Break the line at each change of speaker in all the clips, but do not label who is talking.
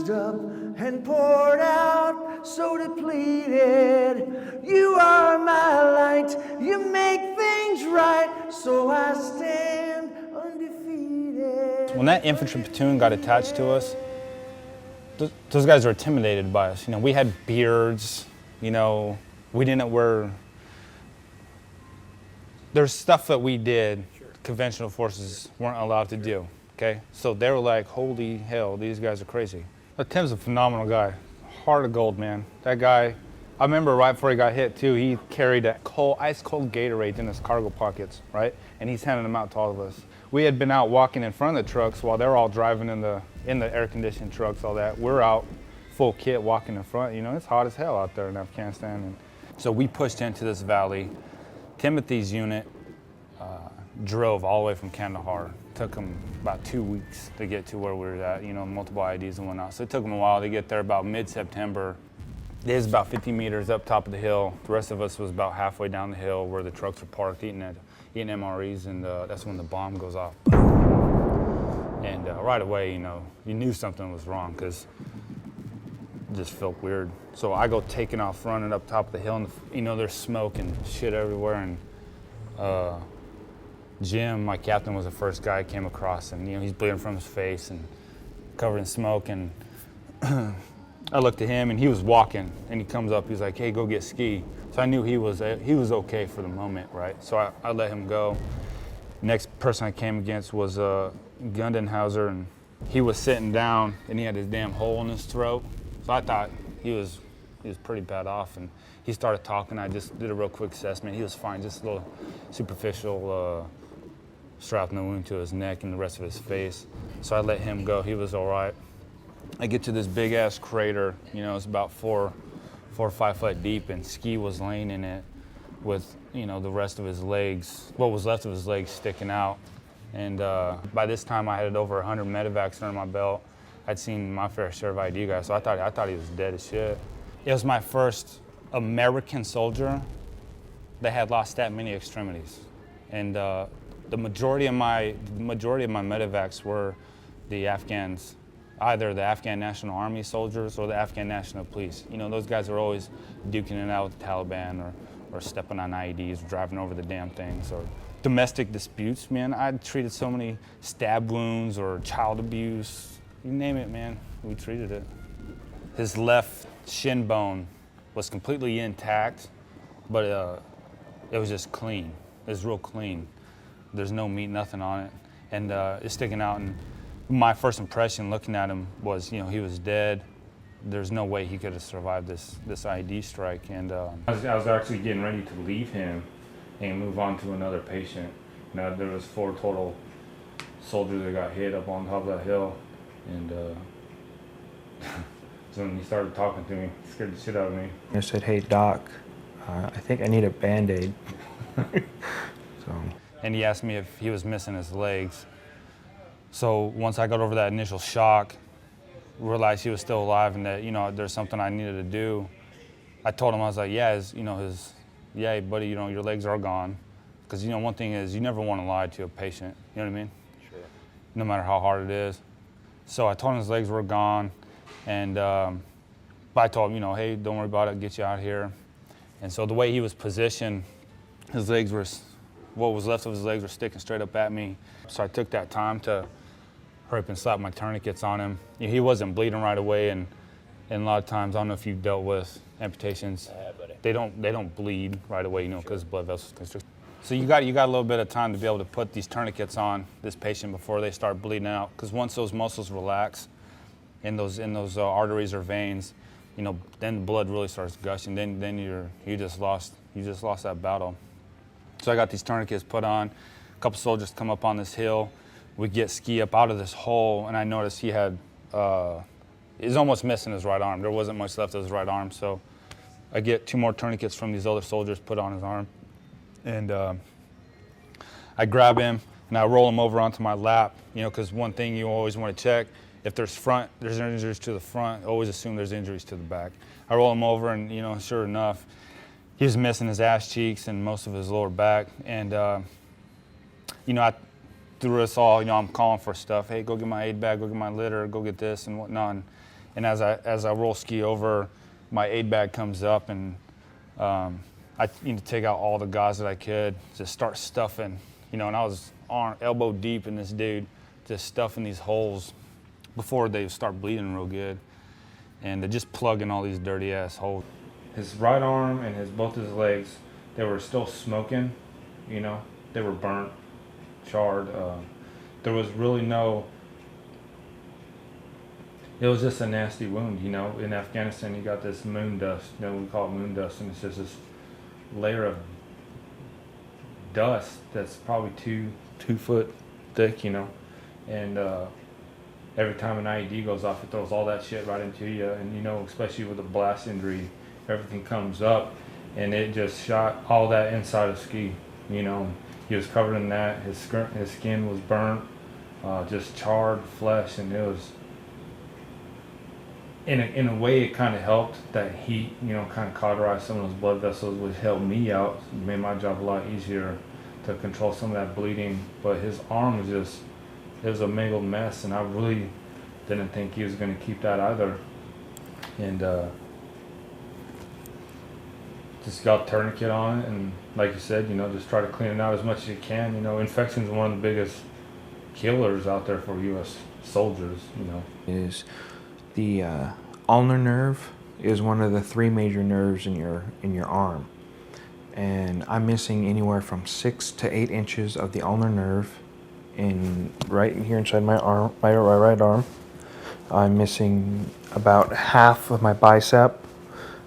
used up and poured out, so depleted. You are my light, you make things right, so I stand undefeated.
When that infantry platoon got attached to us, those guys were intimidated by us. You know, we had beards, you know, we didn't wear, there's stuff that we did, conventional forces weren't allowed to do, okay? So they were like, holy hell, these guys are crazy. But Tim's a phenomenal guy, heart of gold, man. That guy, I remember right before he got hit too, he carried that ice cold Gatorade in his cargo pockets, right? And he's handing them out to all of us. We had been out walking in front of the trucks while they're all driving in the air-conditioned trucks, all that. We're out full kit walking in front. You know, it's hot as hell out there in Afghanistan. And so we pushed into this valley. Timothy's unit drove all the way from Kandahar. Took them about 2 weeks to get to where we were at, you know, multiple IDs and whatnot. So it took them a while to get there. About mid-September. It was about 50 meters up top of the hill. The rest of us was about halfway down the hill where the trucks were parked eating MREs, and that's when the bomb goes off. And right away, you know, you knew something was wrong because it just felt weird. So I go taking off running up top of the hill, and you know, there's smoke and shit everywhere. And Jim, my captain, was the first guy I came across, and you know, he's bleeding from his face and covered in smoke. And I looked at him, and he was walking, and he comes up. He's like, "Hey, go get ski." So I knew he was okay for the moment, right? So I let him go. Next person I came against was Gundenhauser, and he was sitting down, and he had his damn hole in his throat. So I thought he was pretty bad off, and he started talking. I just did a real quick assessment. He was fine, just a little superficial strap in the wound to his neck and the rest of his face. So I let him go. He was all right. I get to this big ass crater. You know, it's about 4 or 5 foot deep, and Ski was laying in it with, you know, the rest of his legs, what was left of his legs, sticking out. And by this time, I had over 100 medevacs under my belt. I'd seen my fair share of ID guys, so I thought he was dead as shit. It was my first American soldier that had lost that many extremities, and the majority of my medevacs were the Afghans, either the Afghan National Army soldiers or the Afghan National Police. You know, those guys are always duking it out with the Taliban or stepping on IEDs, or driving over the damn things, or domestic disputes, man. I'd treated so many stab wounds or child abuse, you name it, man, we treated it. His left shin bone was completely intact, but it was just clean. It was real clean. There's no meat, nothing on it, and it's sticking out. And my first impression looking at him was, you know, he was dead. There's no way he could have survived this ID strike. And I was actually getting ready to leave him and move on to another patient. Now there was 4 total soldiers that got hit up on top of that hill, and so when he started talking to me, it scared the shit out of me.
I said, "Hey doc, I think I need a Band-Aid."
And he asked me if he was missing his legs. So once I got over that initial shock, realized he was still alive and that, you know, there's something I needed to do, I told him, I was like, yeah, buddy, you know, your legs are gone. Because, you know, one thing is you never want to lie to a patient, you know what I mean? Sure. No matter how hard it is. So I told him his legs were gone, and but I told him, you know, hey, don't worry about it, I'll get you out here. And so the way he was positioned, his legs were, what was left of his legs were sticking straight up at me. So I took that time to hurry up and slap my tourniquets on him. You know, he wasn't bleeding right away, and a lot of times, I don't know if you've dealt with amputations, they don't bleed right away, you know, because blood vessels constrict. So you got a little bit of time to be able to put these tourniquets on this patient before they start bleeding out, because once those muscles relax in those arteries or veins, you know, then the blood really starts gushing. Then you just lost that battle. So I got these tourniquets put on. A couple soldiers come up on this hill. We get Ski up out of this hole, and I noticed he had, he's almost missing his right arm. There wasn't much left of his right arm, so I get 2 more tourniquets from these other soldiers put on his arm. And I grab him, and I roll him over onto my lap, you know, because one thing you always want to check, if there's injuries to the front, always assume there's injuries to the back. I roll him over, and, you know, sure enough, he was missing his ass cheeks and most of his lower back. And, you know, through us all, you know, I'm calling for stuff. Hey, go get my aid bag, go get my litter, go get this and whatnot. And And as I roll ski over, my aid bag comes up, and I need to take out all the gauze that I could, just start stuffing, and I was elbow deep in this dude, just stuffing these holes before they start bleeding real good. And they're just plugging all these dirty ass holes. His right arm and both his legs, they were still smoking, they were burnt, charred. There was really it was just a nasty wound, In Afghanistan, you got this moon dust, we call it moon dust, and it's just this layer of dust that's probably two foot thick, and every time an IED goes off, it throws all that shit right into you, and especially with a blast injury, everything comes up, and it just shot all that inside of ski. He was covered in that. His skin was burnt, just charred flesh, and it was. In a way, it kind of helped that heat, kind of cauterized some of those blood vessels, which helped me out, made my job a lot easier to control some of that bleeding. But his arm was it was a mangled mess, and I really didn't think he was going to keep that either. And just got a tourniquet on it, and like you said, just try to clean it out as much as you can. Infection is one of the biggest killers out there for U.S. soldiers.
Is the ulnar nerve is one of the 3 major nerves in your arm, and I'm missing anywhere from 6 to 8 inches of the ulnar nerve right in here inside my arm, my right arm. I'm missing about half of my bicep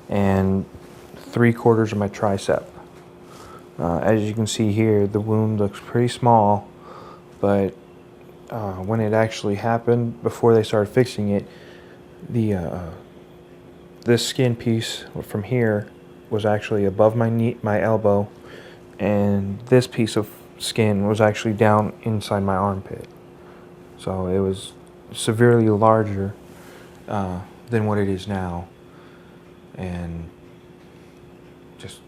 and 3/4 of my tricep. As you can see here, the wound looks pretty small, but when it actually happened, before they started fixing it, this skin piece from here was actually above my knee, my elbow, and this piece of skin was actually down inside my armpit. So it was severely larger than what it is now, and just,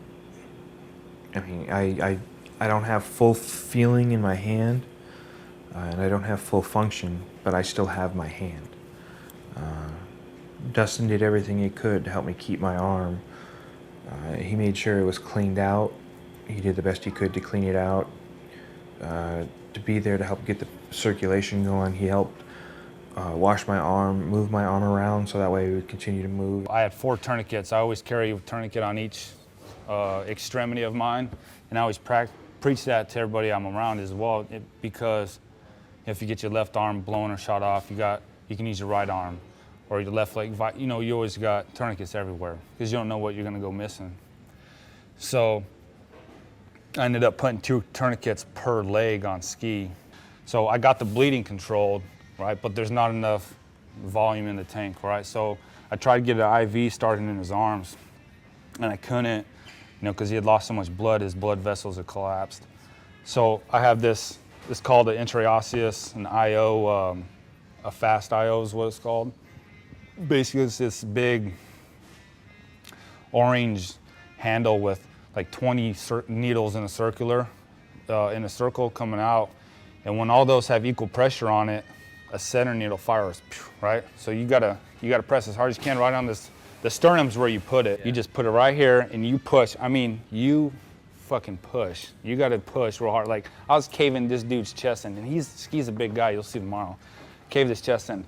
I don't have full feeling in my hand, and I don't have full function, but I still have my hand. Dustin did everything he could to help me keep my arm. He made sure it was cleaned out. He did the best he could to clean it out, to be there to help get the circulation going. He helped wash my arm, move my arm around so that way it would continue to move. I had 4 tourniquets. I always carry a tourniquet on each extremity of mine, and I always preach that to everybody I'm around as well, because if you get your left arm blown or shot off, you can use your right arm. Or your left leg, you always got tourniquets everywhere because you don't know what you're gonna go missing. So I ended up putting 2 tourniquets per leg on ski. So I got the bleeding controlled, right? But there's not enough volume in the tank, right? So I tried to get an IV started in his arms, and I couldn't, because he had lost so much blood, his blood vessels had collapsed. So I have this called an intraosseous, an IO, a fast IO is what it's called. Basically, it's this big orange handle with like 20 needles in a circle coming out, and when all those have equal pressure on it, a center needle fires, right? So you gotta press as hard as you can right on this. The sternum's where you put it. Yeah. You just put it right here and you push. You fucking push. You gotta push real hard. Like I was caving this dude's chest in, and he's a big guy. You'll see tomorrow. Cave his chest in,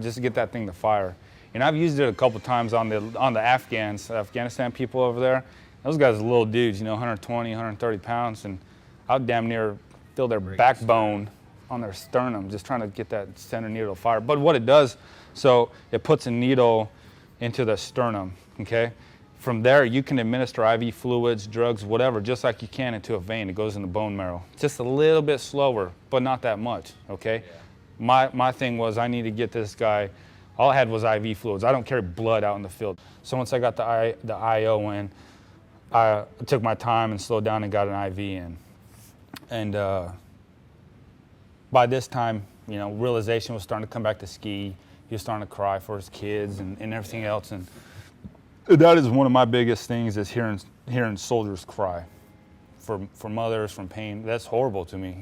just to get that thing to fire. And I've used it a couple times on the Afghanistan people over there. Those guys are little dudes, 120, 130 pounds, and I'd damn near feel their backbone on their sternum, just trying to get that center needle to fire. But what it does, so it puts a needle into the sternum, okay? From there, you can administer IV fluids, drugs, whatever, just like you can into a vein. It goes in the bone marrow. Just a little bit slower, but not that much, okay? Yeah. My thing was I need to get this guy. All I had was IV fluids. I don't carry blood out in the field. So once I got the IO in, I took my time and slowed down and got an IV in. And by this time, realization was starting to come back to ski. He was starting to cry for his kids and everything else. And that is one of my biggest things, is hearing soldiers cry for mothers, from pain. That's horrible to me,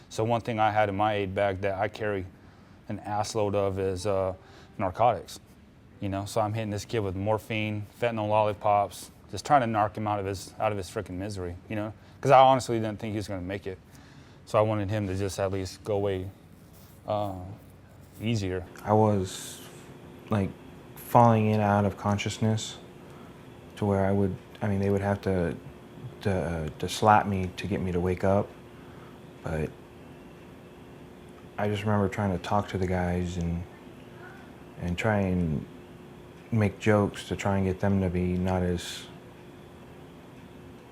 So one thing I had in my aid bag that I carry an assload of is narcotics. You know, so I'm hitting this kid with morphine, fentanyl lollipops, just trying to narc him out of his freaking misery, you know? Because I honestly didn't think he was gonna make it. So I wanted him to just at least go away easier.
I was like falling in and out of consciousness to where they would have to slap me to get me to wake up. But I just remember trying to talk to the guys and try and make jokes to try and get them to be not as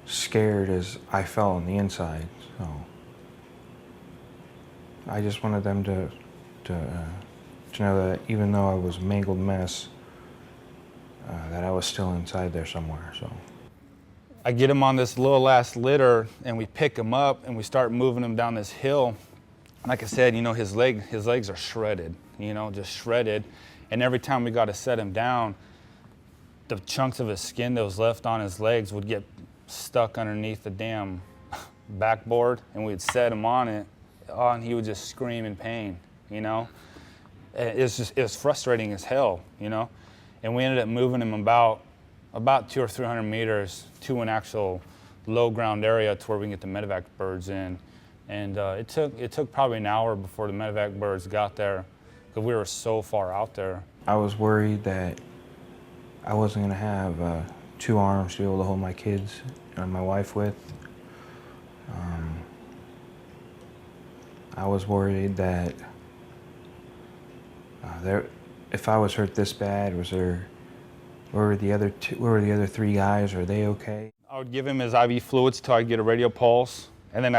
scared as I felt on the inside. So I just wanted them to know that even though I was a mangled mess, that I was still inside there somewhere. So
I get him on this little ass litter, and we pick him up and we start moving him down this hill. Like I said, you know, his legs are shredded, you know, just shredded. And every time we got to set him down, the chunks of his skin that was left on his legs would get stuck underneath the damn backboard, and we'd set him on it, and he would just scream in pain, you know? It was frustrating as hell, you know? And we ended up moving him about 200 or 300 meters to an actual low ground area to where we can get the medevac birds in. And it took probably an hour before the medevac birds got there, because we were so far out there.
I was worried that I wasn't gonna have 2 arms to be able to hold my kids and my wife with. I was worried that if I was hurt this bad, where were the other 3 guys? Are they okay?
I would give him his IV fluids till I'd get a radio pulse, and then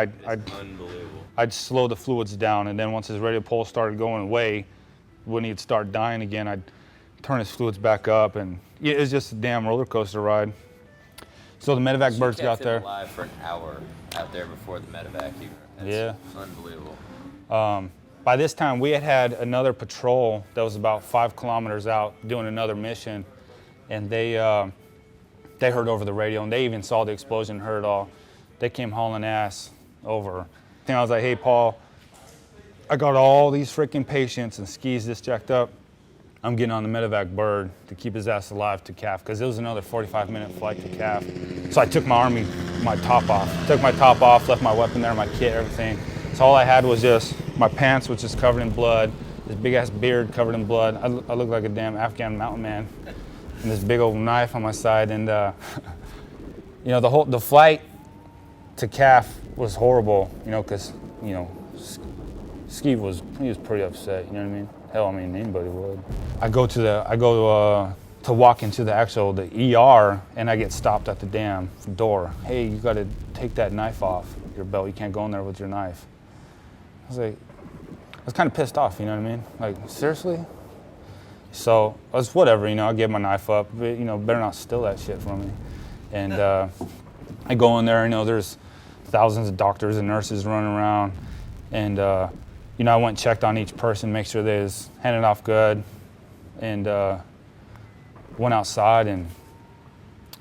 I'd slow the fluids down, and then once his radio pulse started going away, when he'd start dying again, I'd turn his fluids back up, and it was just a damn roller coaster ride. So the medevac birds got there.
Alive for an hour out there before the medevac.
Yeah.
Unbelievable.
By this time, we had another patrol that was about 5 kilometers out doing another mission, and they heard over the radio, and they even saw the explosion, heard it all. They came hauling ass over. And I was like, hey, Paul, I got all these freaking patients and skis this jacked up. I'm getting on the medevac bird to keep his ass alive to CAF, because it was another 45-minute flight to CAF. So I took my top off. Took my top off, left my weapon there, my kit, everything. So all I had was just my pants, which is covered in blood, this big-ass beard covered in blood. I look like a damn Afghan mountain man. And this big old knife on my side. And, you know, the flight to CAF was horrible, you know, because, you know, Ski was pretty upset, you know what I mean? Hell, I mean, anybody would. I go to walk into the ER, and I get stopped at the damn door. Hey, you got to take that knife off your belt. You can't go in there with your knife. I was kind of pissed off, you know what I mean? Like, seriously? So I was whatever, you know. I gave my knife up, but, you know, better not steal that shit from me. And I go in there, you know, there's thousands of doctors and nurses running around, and you know, I went and checked on each person, make sure they was handed off good, and went outside, and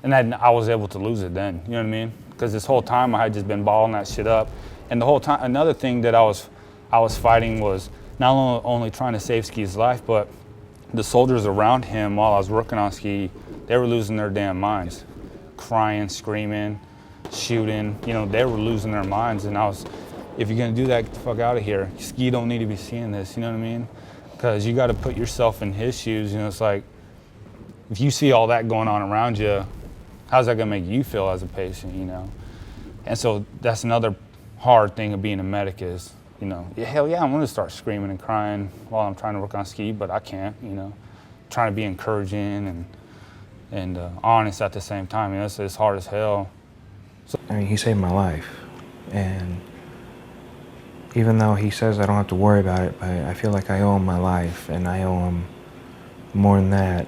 then I was able to lose it then, you know what I mean? Because this whole time I had just been balling that shit up, and the whole time, another thing that I was fighting was not only trying to save Ski's life, but the soldiers around him while I was working on Ski, they were losing their damn minds, crying, screaming, shooting, you know, they were losing their minds, and I was, if you're gonna do that, get the fuck out of here. Ski don't need to be seeing this, you know what I mean? Because you gotta put yourself in his shoes, you know, it's like, if you see all that going on around you, how's that gonna make you feel as a patient, you know? And so that's another hard thing of being a medic is, you know, hell yeah, I'm gonna start screaming and crying while I'm trying to work on Ski, but I can't, you know? Trying to be encouraging and honest at the same time, you know, it's hard as hell.
So, I mean, he saved my life, and even though he says I don't have to worry about it, but I feel like I owe him my life, and I owe him more than that.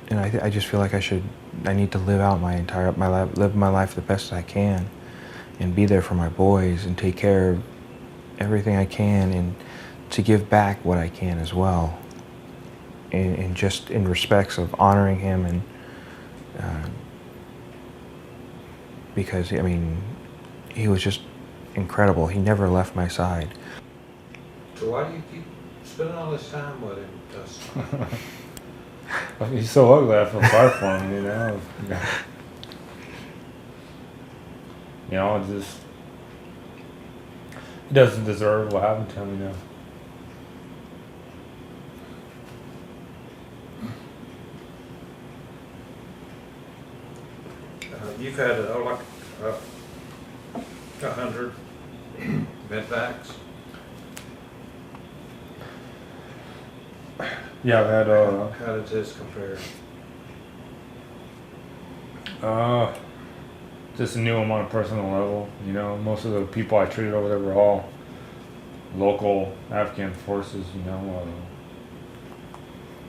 And I just feel like I need to live out live my life the best I can, and be there for my boys, and take care of everything I can, and to give back what I can as well. And just in respects of honoring him, and because, I mean, he was just incredible. He never left my side.
So why do you keep spending all this time with him, Dustin?
He's so ugly, I feel sorry for him, you know. You know, it's just, he doesn't deserve what happened to him, you know.
You've had like 100 medvacs.
Yeah, I've had,
How does this compare?
just knew him on a personal level, you know. Most of the people I treated over there were all local Afghan forces, you know.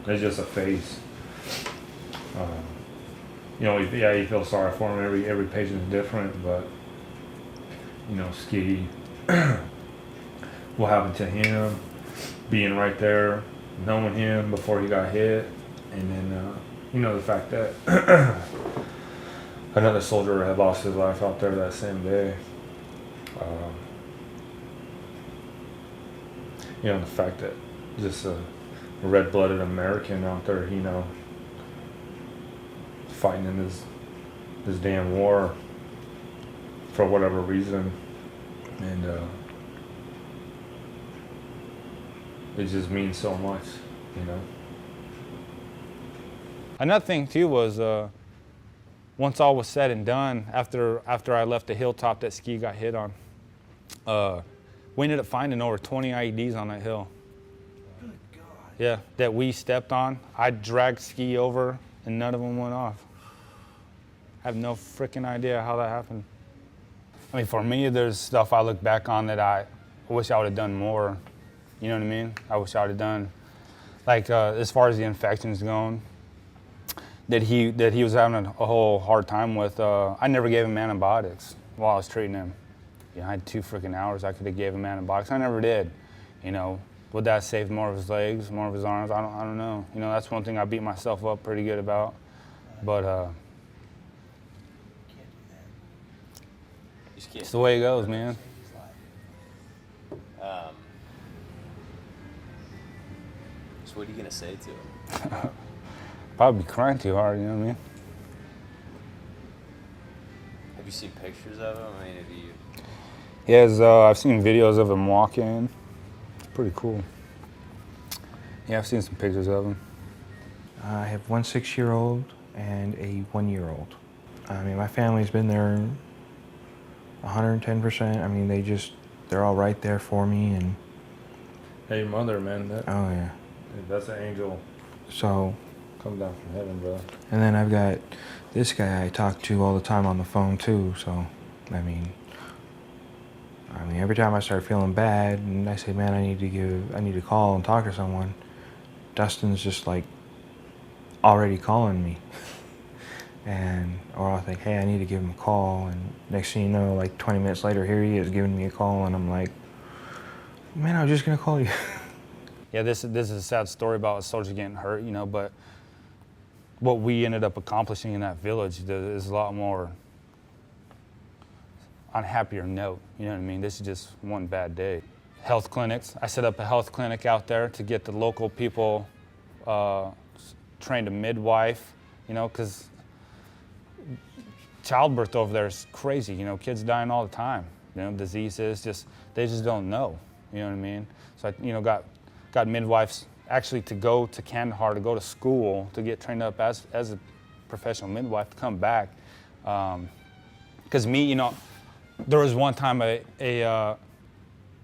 It's just a face. You know, yeah, you feel sorry for him. Every patient's different, but you know, Ski, what happened to him, being right there, knowing him before he got hit, and then you know, the fact that another soldier had lost his life out there that same day. You know, the fact that just a red-blooded American out there, you know, fighting in this damn war for whatever reason, and it just means so much, you know.
Another thing too was once all was said and done, after I left the hilltop that Ski got hit on, we ended up finding over 20 IEDs on that hill.
Good God.
Yeah, that we stepped on. I dragged Ski over, and none of them went off. I have no freaking idea how that happened. I mean, for me, there's stuff I look back on that I wish I would have done more. You know what I mean? I wish I would have done, like as far as the infections going, that he was having a whole hard time with. I never gave him antibiotics while I was treating him. You know, I had 2 freaking hours. I could have gave him antibiotics. I never did. You know, would that save more of his legs, more of his arms? I don't know. You know, that's one thing I beat myself up pretty good about. But it's the way it goes, man.
So what are you gonna say to him?
Probably crying too hard, you know what I mean?
Have you seen pictures of him? I mean, have you?
He has, I've seen videos of him walking. It's pretty cool. Yeah, I've seen some pictures of him.
I have one 6-year-old and a 1-year-old. I mean, my family's been there 110%. I mean, they're all right there for me, and
Hey, mother, man,
oh yeah.
that's an angel
So,
come down from heaven, bro.
and then I've got this guy I talk to all the time on the phone too. So, I mean, every time I start feeling bad and I say, man, I need to call and talk to someone, Dustin's just like already calling me. Or I'll think, hey, I need to give him a call, and next thing you know, like 20 minutes later, here he is giving me a call, and I'm like, man, I was just gonna call you.
Yeah, this is a sad story about a soldier getting hurt, you know, but what we ended up accomplishing in that village is a lot more on a happier note, you know what I mean? This is just one bad day. Health clinics. I set up a health clinic out there to get the local people trained a midwife, you know, because childbirth over there is crazy, you know, kids dying all the time, you know, diseases, they just don't know, you know what I mean? So I, you know, got midwives actually to go to Kandahar, to go to school, to get trained up as a professional midwife, to come back. Because me, you know, there was one time a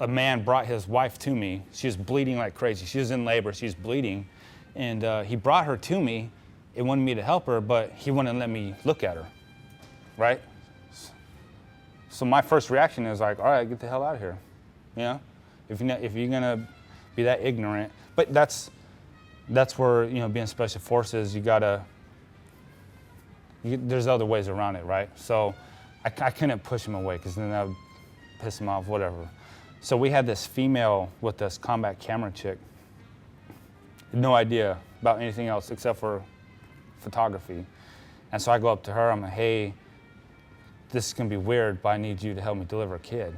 man brought his wife to me. She was bleeding like crazy. She was in labor, she was bleeding. And he brought her to me and wanted me to help her, but he wouldn't let me look at her, right? So my first reaction is like, all right, get the hell out of here, you know? If you're gonna be that ignorant, but that's where, you know, being special forces, there's other ways around it, right? So I couldn't push him away because then that would piss him off, whatever. So we had this female with this combat camera chick. No idea about anything else except for photography. And so I go up to her, I'm like, hey, this is gonna be weird, but I need you to help me deliver a kid,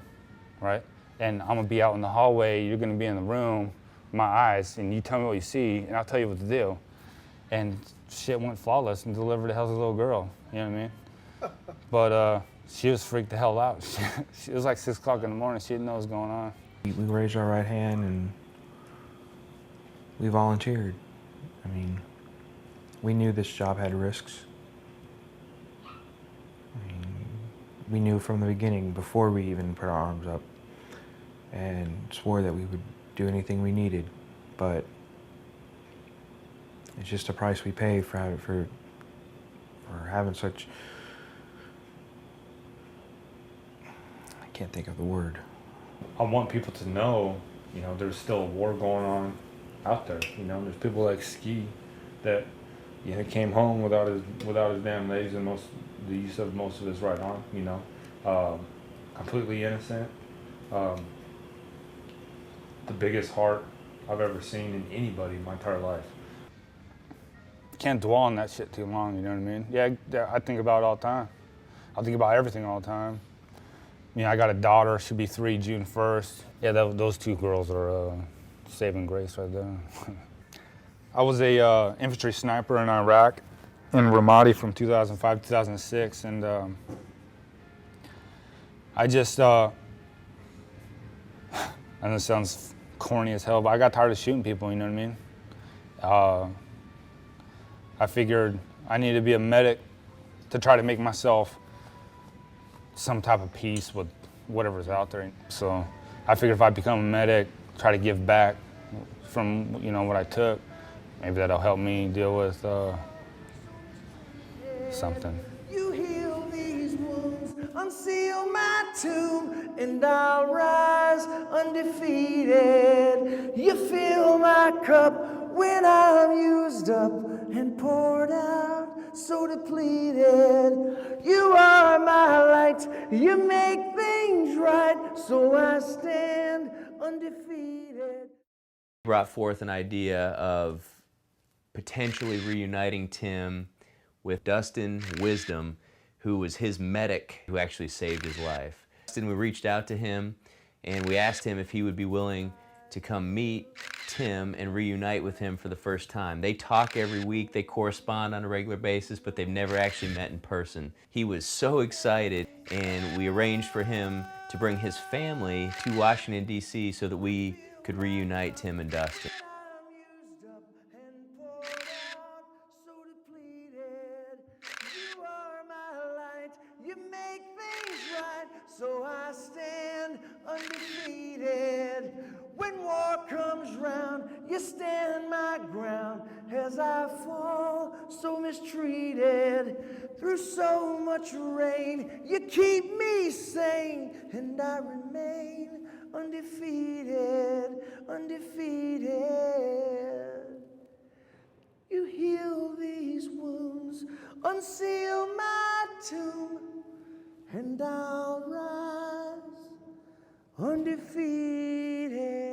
right? And I'm gonna be out in the hallway, you're gonna be in the room,
my eyes, and you tell me what you see, and I'll tell you what to do. And shit went flawless and delivered a healthy little girl, you know what I mean? But she was freaked the hell out. It was like 6 o'clock in the morning, she didn't know what was going on.
We raised our right hand and we volunteered. I mean, we knew this job had risks. I mean, we knew from the beginning, before we even put our arms up, and swore that we would do anything we needed. But it's just a price we pay for having such, I can't think of the word.
I want people to know, you know, there's still a war going on out there. You know, there's people like Ski that, you know, came home without his damn legs and the use of most of his right arm. You know, completely innocent. The biggest heart I've ever seen in anybody in my entire life. Can't dwell on that shit too long. You know what I mean? Yeah, I think about it all the time. I think about everything all the time. You know, I got a daughter, she'll be 3 June 1st. Yeah, those 2 girls are saving grace right there. I was a infantry sniper in Iraq, in Ramadi from 2005 to 2006, and I just, I know it sounds corny as hell, but I got tired of shooting people, you know what I mean? I figured I needed to be a medic to try to make myself some type of peace with whatever's out there. So I figured if I become a medic, try to give back from, you know, what I took, maybe that'll help me deal with something.
You heal these wounds, unseal my tomb, and I'll rise undefeated. You fill my cup when I'm used up and poured out, so depleted. You are my light, you make things right, so I stand undefeated.
Brought forth an idea of potentially reuniting Tim with Dustin Wisdom, who was his medic who actually saved his life. Dustin, we reached out to him and we asked him if he would be willing to come meet Tim and reunite with him for the first time. They talk every week, they correspond on a regular basis, but they've never actually met in person. He was so excited, and we arranged for him to bring his family to Washington, D.C. so that we could reunite Tim and Dustin.
You make things right, so I stand undefeated. When war comes round, you stand my ground as I fall so mistreated. Through so much rain, you keep me sane, and I remain undefeated, undefeated. You heal these wounds, unseal my tomb, and I'll rise undefeated.